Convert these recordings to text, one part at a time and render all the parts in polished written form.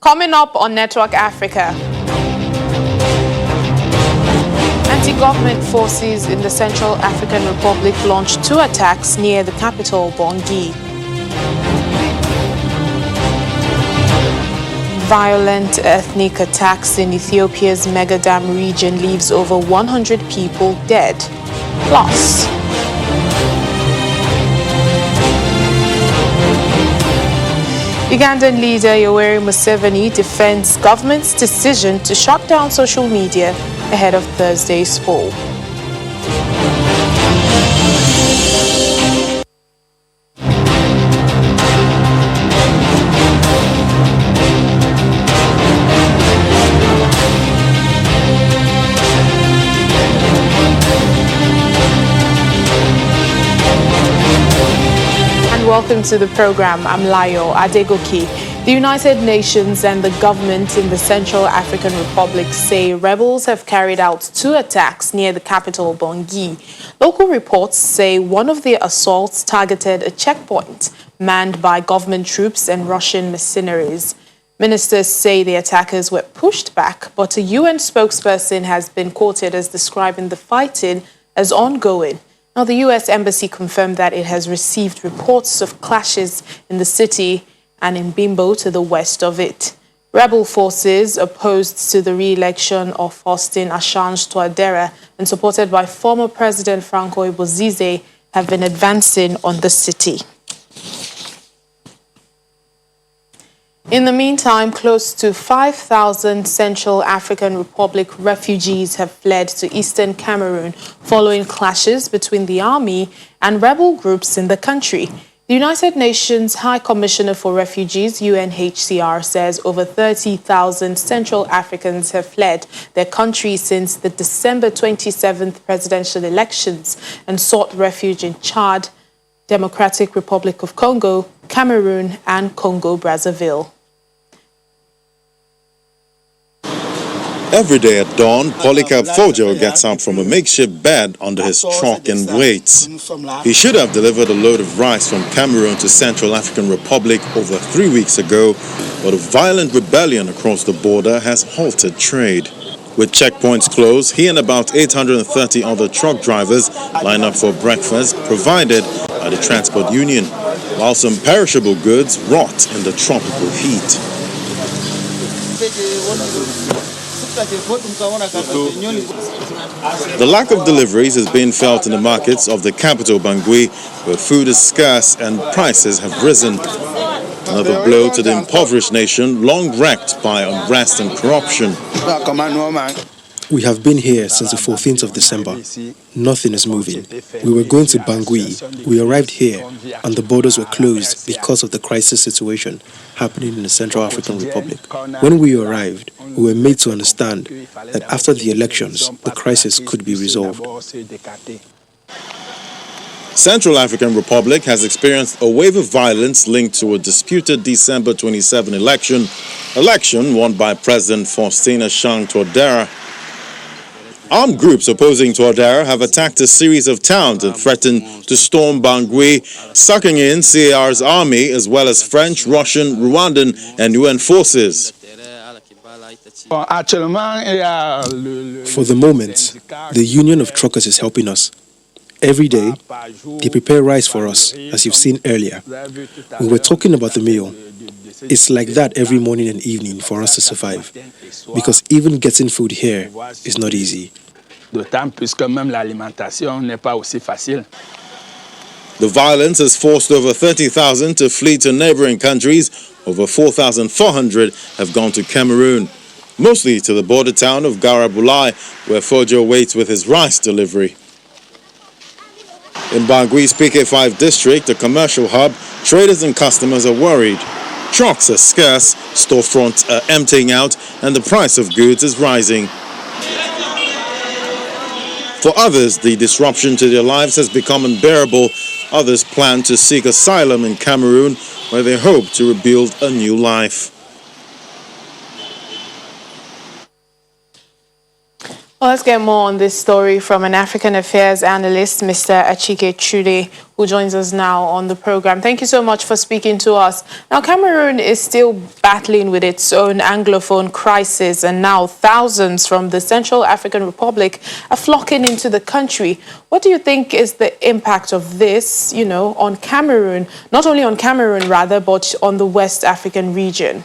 Coming up on Network Africa, anti-government forces in the Central African Republic launched 2 attacks near the capital, Bangui. Violent ethnic attacks in Ethiopia's Megadam region leaves over 100 people dead. Plus, Ugandan leader Yoweri Museveni defends government's decision to shut down social media ahead of Thursday's poll. Welcome to the program. I'm Layo Adegoki. The United Nations and the government in the Central African Republic say rebels have carried out 2 attacks near the capital, Bangui. Local reports say one of the assaults targeted a checkpoint manned by government troops and Russian mercenaries. Ministers say the attackers were pushed back, but a UN spokesperson has been quoted as describing the fighting as ongoing. Now, the U.S. Embassy confirmed that it has received reports of clashes in the city and in Bimbo to the west of it. Rebel forces opposed to the re-election of Faustin Archange Touadera and supported by former President Francois Bozize have been advancing on the city. In the meantime, close to 5,000 Central African Republic refugees have fled to eastern Cameroon following clashes between the army and rebel groups in the country. The United Nations High Commissioner for Refugees, UNHCR, says over 30,000 Central Africans have fled their country since the December 27th presidential elections and sought refuge in Chad, Democratic Republic of Congo, Cameroon, and Congo-Brazzaville. Every day at dawn, Polycarp Fojo gets up from a makeshift bed under his truck and waits. He should have delivered a load of rice from Cameroon to Central African Republic over 3 weeks ago, but a violent rebellion across the border has halted trade. With checkpoints closed, he and about 830 other truck drivers line up for breakfast provided by the transport union, while some perishable goods rot in the tropical heat. The lack of deliveries is being felt in the markets of the capital, Bangui, where food is scarce and prices have risen. Another blow to the impoverished nation, long wrecked by unrest and corruption. We have been here since the 14th of December. Nothing is moving. We were going to Bangui. We arrived here and the borders were closed because of the crisis situation happening in the Central African Republic. When we arrived, we were made to understand that after the elections, the crisis could be resolved. Central African Republic has experienced a wave of violence linked to a disputed December 27 election won by President Faustin Archange Touadera. Armed groups opposing Touadera have attacked a series of towns and threatened to storm Bangui, sucking in C.A.R's army as well as French, Russian, Rwandan and UN forces. For the moment, the Union of Truckers is helping us. Every day, they prepare rice for us, as you've seen earlier. We were talking about the meal. It's like that every morning and evening for us to survive, because even getting food here is not easy. The violence has forced over 30,000 to flee to neighboring countries. Over 4,400 have gone to Cameroon, mostly to the border town of Garabulai, where Fojo waits with his rice delivery. In Bangui's PK5 district, a commercial hub, traders and customers are worried. Trucks are scarce, storefronts are emptying out, and the price of goods is rising. For others, the disruption to their lives has become unbearable. Others plan to seek asylum in Cameroon, where they hope to rebuild a new life. Well, let's get more on this story from an African affairs analyst, Mr. Achike Chude, who joins us now on the program. Thank you so much for speaking to us. Now, Cameroon is still battling with its own Anglophone crisis, and now thousands from the Central African Republic are flocking into the country. What do you think is the impact of this, on Cameroon, not only on Cameroon, rather, but on the West African region?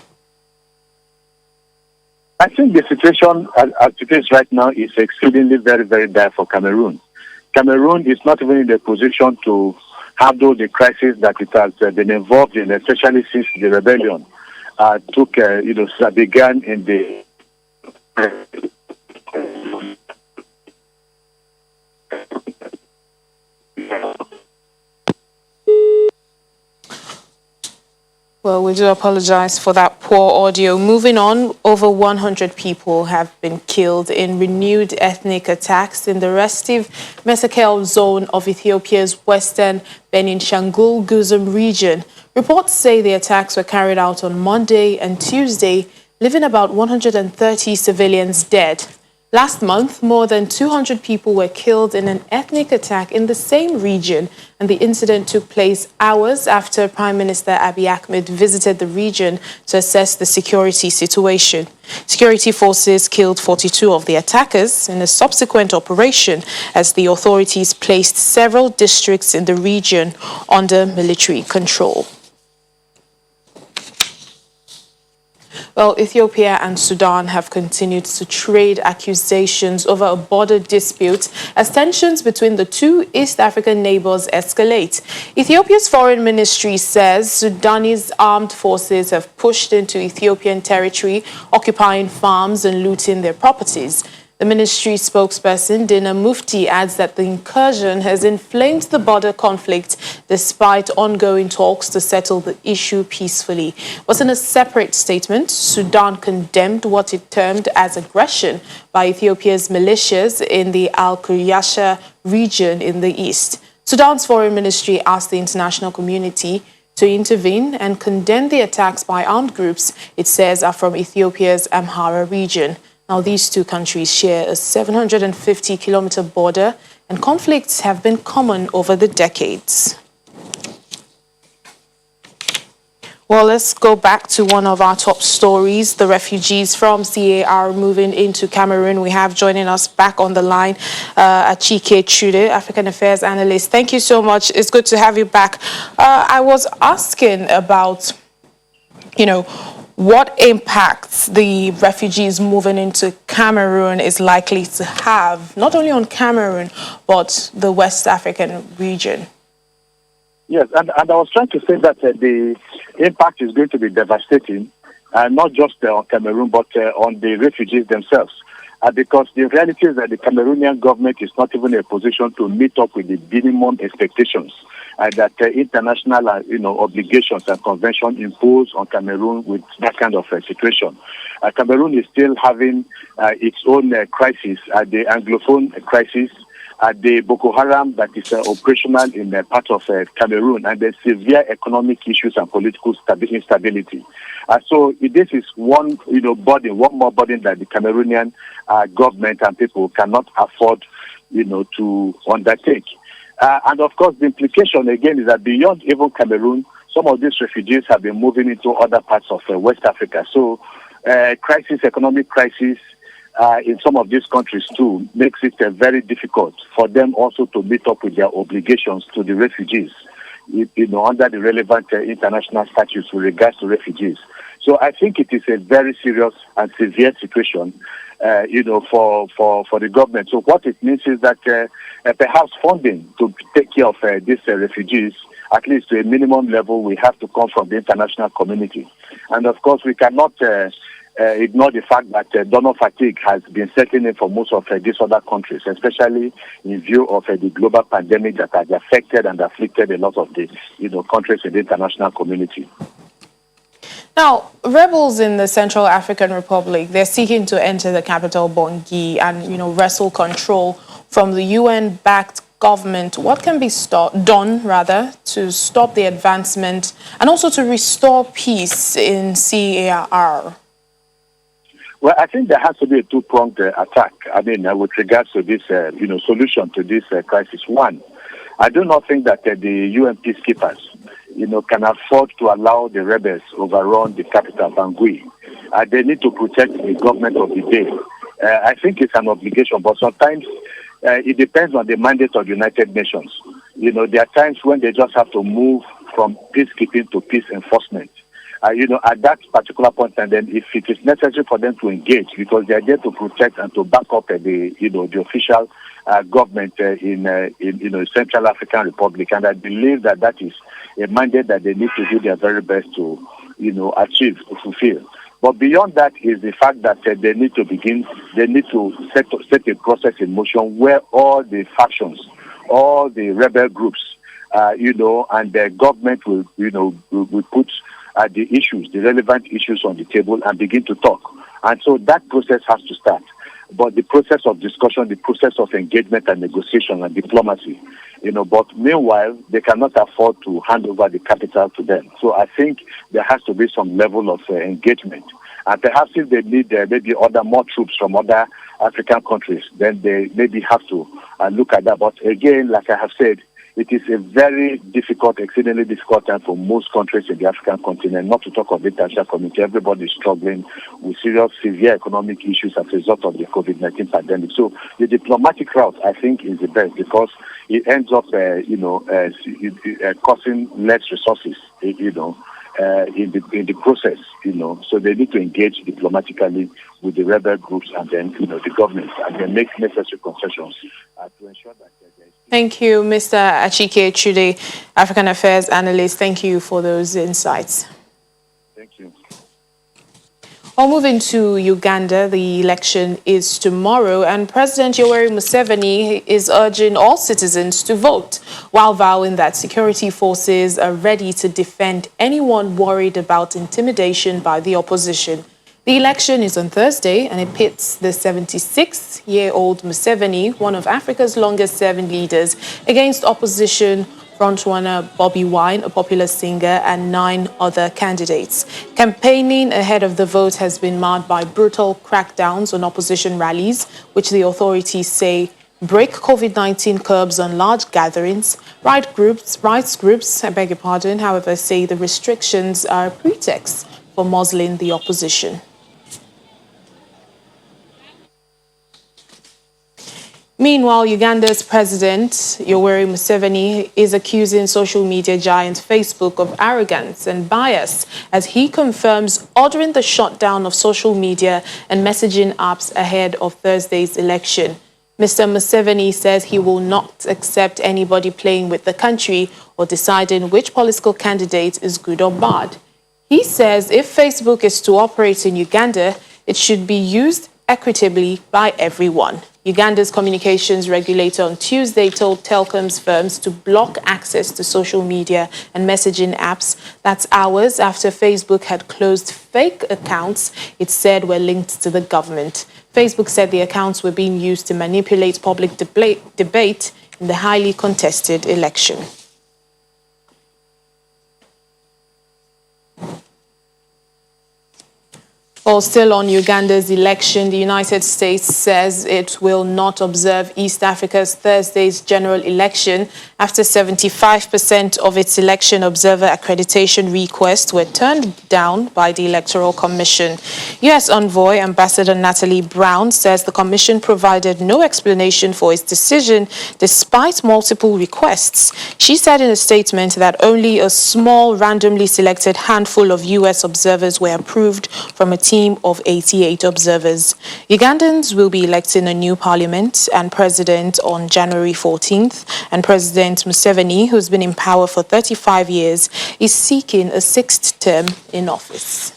I think the situation as it is right now is exceedingly very, very bad for Cameroon. Cameroon is not even in the position to handle the crisis that it has been involved in, especially since the rebellion began in the Well, we do apologize for that poor audio. Moving on, over 100 people have been killed in renewed ethnic attacks in the restive Mesekel zone of Ethiopia's western Benishangul Guzum region. Reports say the attacks were carried out on Monday and Tuesday, leaving about 130 civilians dead. Last month, more than 200 people were killed in an ethnic attack in the same region, and the incident took place hours after Prime Minister Abiy Ahmed visited the region to assess the security situation. Security forces killed 42 of the attackers in a subsequent operation as the authorities placed several districts in the region under military control. Well, Ethiopia and Sudan have continued to trade accusations over a border dispute as tensions between the two East African neighbors escalate. Ethiopia's foreign ministry says Sudanese armed forces have pushed into Ethiopian territory, occupying farms and looting their properties. The ministry spokesperson, Dina Mufti, adds that the incursion has inflamed the border conflict despite ongoing talks to settle the issue peacefully. But in a separate statement, Sudan condemned what it termed as aggression by Ethiopia's militias in the Al-Kuryasha region in the east. Sudan's foreign ministry asked the international community to intervene and condemn the attacks by armed groups it says are from Ethiopia's Amhara region. Now, these two countries share a 750-kilometer border, and conflicts have been common over the decades. Well, let's go back to one of our top stories, the refugees from C.A.R. moving into Cameroon. We have joining us back on the line, Achike Chude, African Affairs Analyst. Thank you so much. It's good to have you back. I was asking about, what impacts the refugees moving into Cameroon is likely to have, not only on Cameroon, but the West African region. Yes, and I was trying to say that the impact is going to be devastating, not just on Cameroon, but on the refugees themselves. Because the reality is that the Cameroonian government is not even in a position to meet up with the minimum expectations that international obligations and conventions impose on Cameroon with that kind of situation. Cameroon is still having its own crisis, the Anglophone crisis, the Boko Haram that is operational in part of Cameroon, and the severe economic issues and political instability. So this is one more burden that the Cameroonian government and people cannot afford to undertake. And of course, the implication again is that beyond even Cameroon, some of these refugees have been moving into other parts of West Africa. So economic crisis in some of these countries too makes it very difficult for them also to meet up with their obligations to the refugees, under the relevant international statutes with regards to refugees. So I think it is a very serious and severe situation, for the government. So what it means is that perhaps funding to take care of these refugees, at least to a minimum level, we have to come from the international community. And of course, we cannot ignore the fact that donor fatigue has been setting in for most of these other countries, especially in view of the global pandemic that has affected and afflicted a lot of the countries in the international community. Now, rebels in the Central African Republic, they're seeking to enter the capital, Bangui, and, wrestle control from the UN-backed government. What can be done to stop the advancement and also to restore peace in C.A.R.? Well, I think there has to be a two-pronged attack. I mean, with regards to this, solution to this crisis. One, I do not think that the UN peacekeepers, can afford to allow the rebels overrun the capital, Bangui. They need to protect the government of the day. I think it's an obligation, but sometimes it depends on the mandate of the United Nations. There are times when they just have to move from peacekeeping to peace enforcement. At that particular point, and then if it is necessary for them to engage, because they are there to protect and to back up the official government in Central African Republic, and I believe that is a mandate that they need to do their very best to achieve, to fulfill. But beyond that is the fact that they need to set a process in motion where all the factions, all the rebel groups, and the government will put the relevant issues on the table and begin to talk. And so that process has to start. But the process of discussion, the process of engagement and negotiation and diplomacy, but meanwhile, they cannot afford to hand over the capital to them. So I think there has to be some level of engagement. And perhaps if they need maybe more troops from other African countries, then they maybe have to look at that. But again, like I have said, it is a very difficult, exceedingly difficult time for most countries in the African continent, not to talk of the international community. Everybody is struggling with serious, severe economic issues as a result of the COVID-19 pandemic. So the diplomatic route, I think, is the best because it ends up, costing less resources, in the process, So they need to engage diplomatically with the rebel groups and then, the government, and then make necessary concessions to ensure that. Thank you, Mr. Achike Chude, African Affairs Analyst. Thank you for those insights. Thank you. Well, moving to Uganda, the election is tomorrow, and President Yoweri Museveni is urging all citizens to vote, while vowing that security forces are ready to defend anyone worried about intimidation by the opposition. The election is on Thursday, and it pits the 76-year-old Museveni, one of Africa's longest-serving leaders, against opposition frontrunner Bobby Wine, a popular singer, and 9 other candidates. Campaigning ahead of the vote has been marred by brutal crackdowns on opposition rallies, which the authorities say break COVID-19 curbs on large gatherings. Rights groups, however, say the restrictions are a pretext for muzzling the opposition. Meanwhile, Uganda's President Yoweri Museveni is accusing social media giant Facebook of arrogance and bias as he confirms ordering the shutdown of social media and messaging apps ahead of Thursday's election. Mr. Museveni says he will not accept anybody playing with the country or deciding which political candidate is good or bad. He says if Facebook is to operate in Uganda, it should be used equitably by everyone. Uganda's communications regulator on Tuesday told telecoms firms to block access to social media and messaging apps. That's hours after Facebook had closed fake accounts it said were linked to the government. Facebook said the accounts were being used to manipulate public debate in the highly contested election. Well, still on Uganda's election, the United States says it will not observe East Africa's Thursday's general election after 75% of its election observer accreditation requests were turned down by the Electoral Commission. U.S. Envoy Ambassador Natalie Brown says the Commission provided no explanation for its decision despite multiple requests. She said in a statement that only a small, randomly selected handful of U.S. observers were approved from a team of 88 observers. Ugandans will be electing a new parliament and president on January 14th, and President Museveni, who's been in power for 35 years, is seeking a 6th term in office.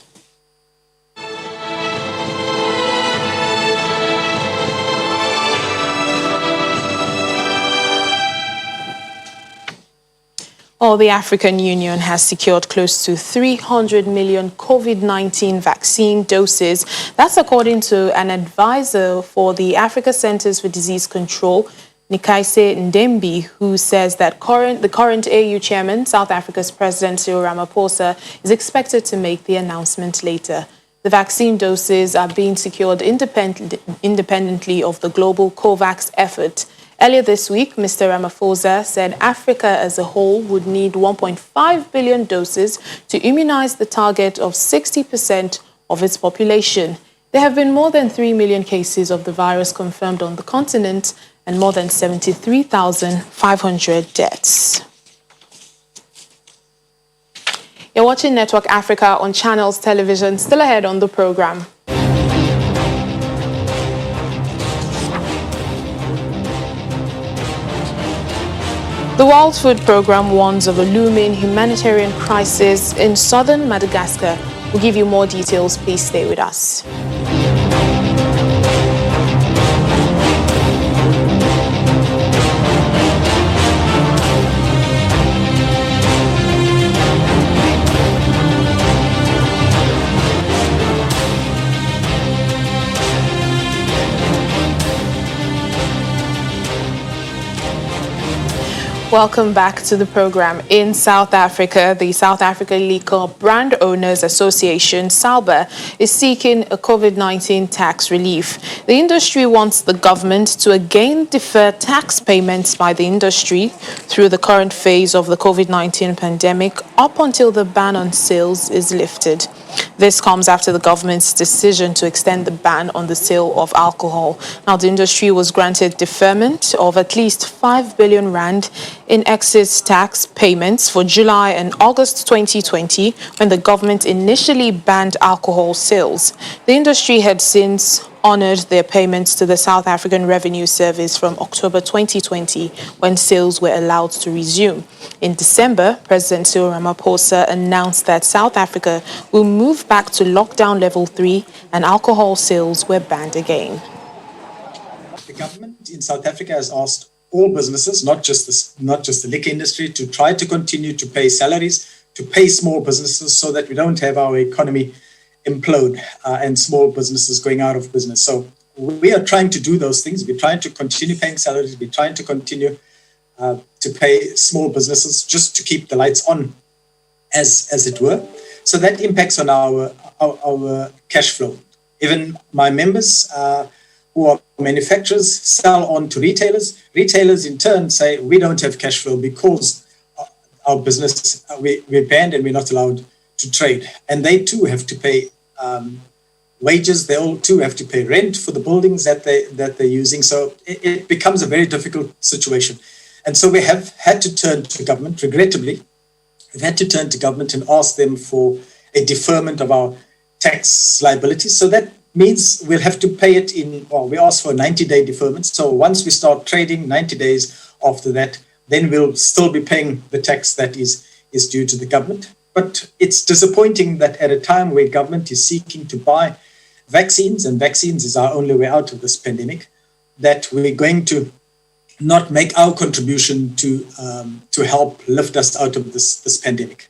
The African Union has secured close to 300 million COVID-19 vaccine doses. That's according to an advisor for the Africa Centers for Disease Control, Nikaise Ndembi, who says that the current AU chairman, South Africa's President Cyril Ramaphosa, is expected to make the announcement later. The vaccine doses are being secured independently of the global COVAX effort. Earlier this week, Mr. Ramaphosa said Africa as a whole would need 1.5 billion doses to immunize the target of 60% of its population. There have been more than 3 million cases of the virus confirmed on the continent and more than 73,500 deaths. You're watching Network Africa on Channels Television. Still ahead on the program. The World Food Programme warns of a looming humanitarian crisis in southern Madagascar. We'll give you more details. Please stay with us. Welcome back to the program. In South Africa, the South African Liquor Brand Owners Association, SALBA, is seeking a COVID-19 tax relief. The industry wants the government to again defer tax payments by the industry through the current phase of the COVID-19 pandemic up until the ban on sales is lifted. This comes after the government's decision to extend the ban on the sale of alcohol. Now, the industry was granted deferment of at least 5 billion rand in excess tax payments for July and August 2020, when the government initially banned alcohol sales. The industry had since honored their payments to the South African Revenue Service from October 2020, when sales were allowed to resume. In December, President Cyril Ramaphosa announced that South Africa will move back to lockdown level 3 and alcohol sales were banned again. The government in South Africa has asked all businesses, not just the liquor industry, to try to continue to pay salaries, to pay small businesses so that we don't have our economy implode and small businesses going out of business. So we are trying to do those things. We're trying to continue paying salaries. We're trying to continue to pay small businesses just to keep the lights on, as it were. So that impacts on our cash flow. Even my members who are manufacturers sell on to retailers. Retailers in turn say we don't have cash flow because our business, we're banned and we're not allowed to trade. And they too have to pay wages. They all too have to pay rent for the buildings that they're using. So it becomes a very difficult situation. And so we have had to turn to government, regrettably. We've had to turn to government and ask them for a deferment of our tax liabilities. So that means we'll have to pay it we ask for a 90-day deferment. So once we start trading, 90 days after that, then we'll still be paying the tax that is due to the government. But it's disappointing that at a time where government is seeking to buy vaccines, and vaccines is our only way out of this pandemic, that we're going to not make our contribution to help lift us out of this pandemic.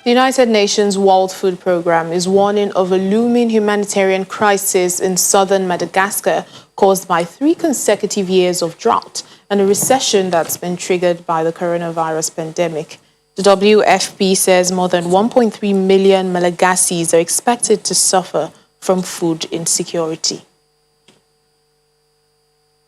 The United Nations World Food Programme is warning of a looming humanitarian crisis in southern Madagascar caused by 3 consecutive years of drought and a recession that's been triggered by the coronavirus pandemic. The WFP says more than 1.3 million Malagasis are expected to suffer from food insecurity.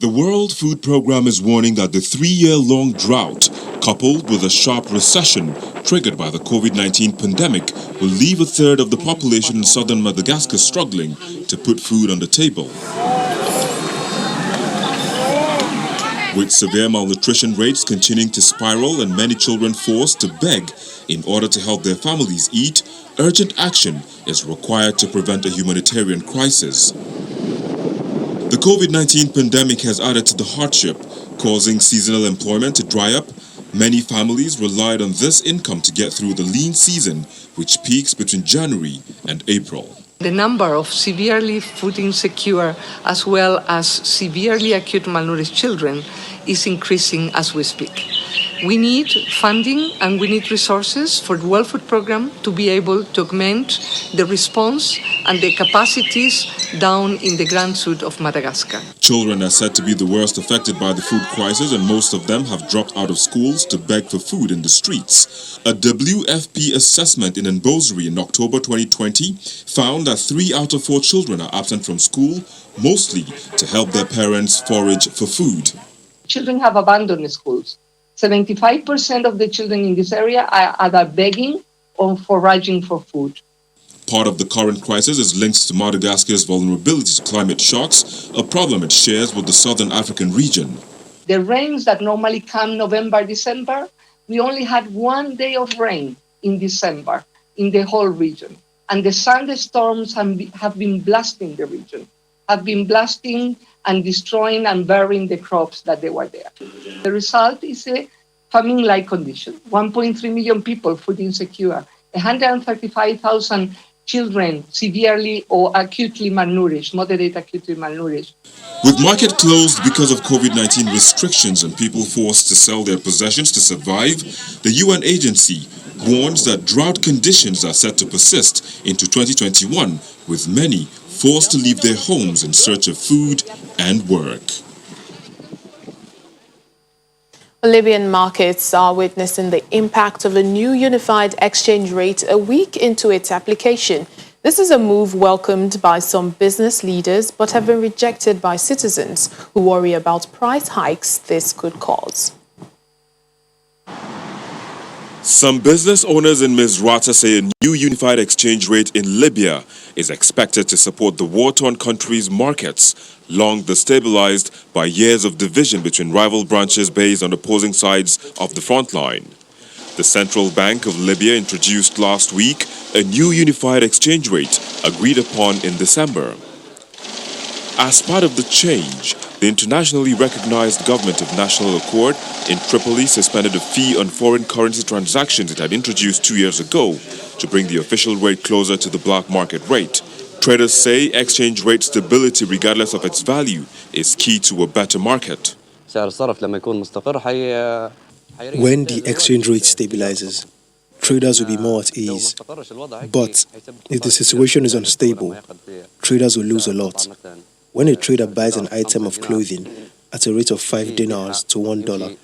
The World Food Programme is warning that the 3-year-long drought, coupled with a sharp recession triggered by the COVID-19 pandemic, will leave a third of the population in southern Madagascar struggling to put food on the table. With severe malnutrition rates continuing to spiral and many children forced to beg in order to help their families eat, urgent action is required to prevent a humanitarian crisis. The COVID-19 pandemic has added to the hardship, causing seasonal employment to dry up. Many families relied on this income to get through the lean season, which peaks between January and April. The number of severely food insecure as well as severely acute malnourished children is increasing as we speak. We need funding and we need resources for the World Food Programme to be able to augment the response and the capacities down in the Grand Sud of Madagascar. Children are said to be the worst affected by the food crisis, and most of them have dropped out of schools to beg for food in the streets. A WFP assessment in Mbozri in October 2020 found that 3 out of 4 children are absent from school, mostly to help their parents forage for food. Children have abandoned schools. 75% of the children in this area are either begging or foraging for food. Part of the current crisis is linked to Madagascar's vulnerability to climate shocks, a problem it shares with the southern African region. The rains that normally come November, December, we only had 1 day of rain in December in the whole region. And the thunderstorms have been blasting the region, have been blasting and destroying and burying the crops that they were there. The result is a famine-like condition. 1.3 million people food insecure, 135,000 children severely or acutely malnourished, moderate acutely malnourished. With market closed because of COVID-19 restrictions and people forced to sell their possessions to survive, the UN agency warns that drought conditions are set to persist into 2021, with many forced to leave their homes in search of food and work. Libyan markets are witnessing the impact of a new unified exchange rate a week into its application. This is a move welcomed by some business leaders but have been rejected by citizens who worry about price hikes this could cause. Some business owners in Misrata say a new unified exchange rate in Libya is expected to support the war-torn country's markets, long destabilized by years of division between rival branches based on opposing sides of the front line. The Central Bank of Libya introduced last week a new unified exchange rate agreed upon in December. As part of the change, the internationally recognized Government of National Accord in Tripoli suspended a fee on foreign currency transactions it had introduced 2 years ago to bring the official rate closer to the black market rate. Traders say exchange rate stability, regardless of its value, is key to a better market. When the exchange rate stabilizes, traders will be more at ease. But if the situation is unstable, traders will lose a lot. When a trader buys an item of clothing at a rate of 5 dinars to $1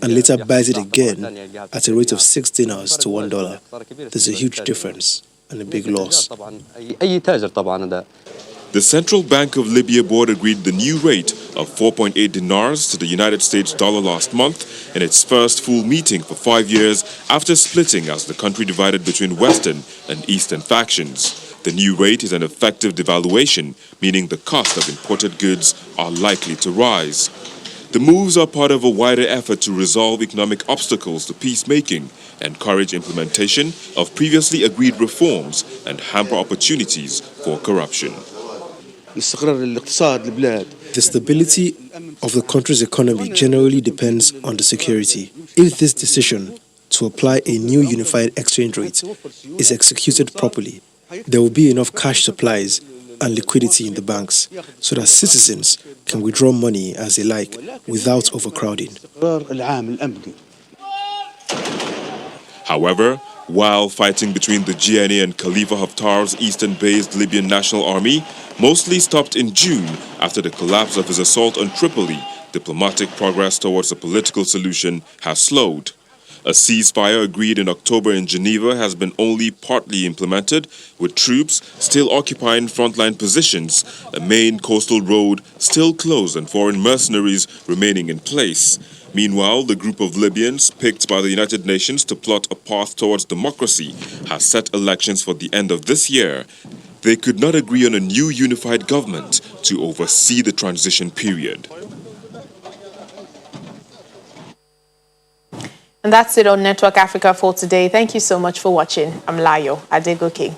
and later buys it again at a rate of 6 dinars to $1, there's a huge difference and a big loss. The Central Bank of Libya board agreed the new rate of 4.8 dinars to the United States dollar last month in its first full meeting for 5 years after splitting as the country divided between Western and Eastern factions. The new rate is an effective devaluation, meaning the cost of imported goods are likely to rise. The moves are part of a wider effort to resolve economic obstacles to peacemaking, encourage implementation of previously agreed reforms, and hamper opportunities for corruption. The stability of the country's economy generally depends on the security. If this decision to apply a new unified exchange rate is executed properly, there will be enough cash supplies and liquidity in the banks so that citizens can withdraw money as they like without overcrowding. However, while fighting between the GNA and Khalifa Haftar's eastern-based Libyan National Army mostly stopped in June after the collapse of his assault on Tripoli, diplomatic progress towards a political solution has slowed. A ceasefire agreed in October in Geneva has been only partly implemented, with troops still occupying frontline positions, a main coastal road still closed, and foreign mercenaries remaining in place. Meanwhile, the group of Libyans picked by the United Nations to plot a path towards democracy has set elections for the end of this year. They could not agree on a new unified government to oversee the transition period. And that's it on Network Africa for today. Thank you so much for watching. I'm Layo Adegoke.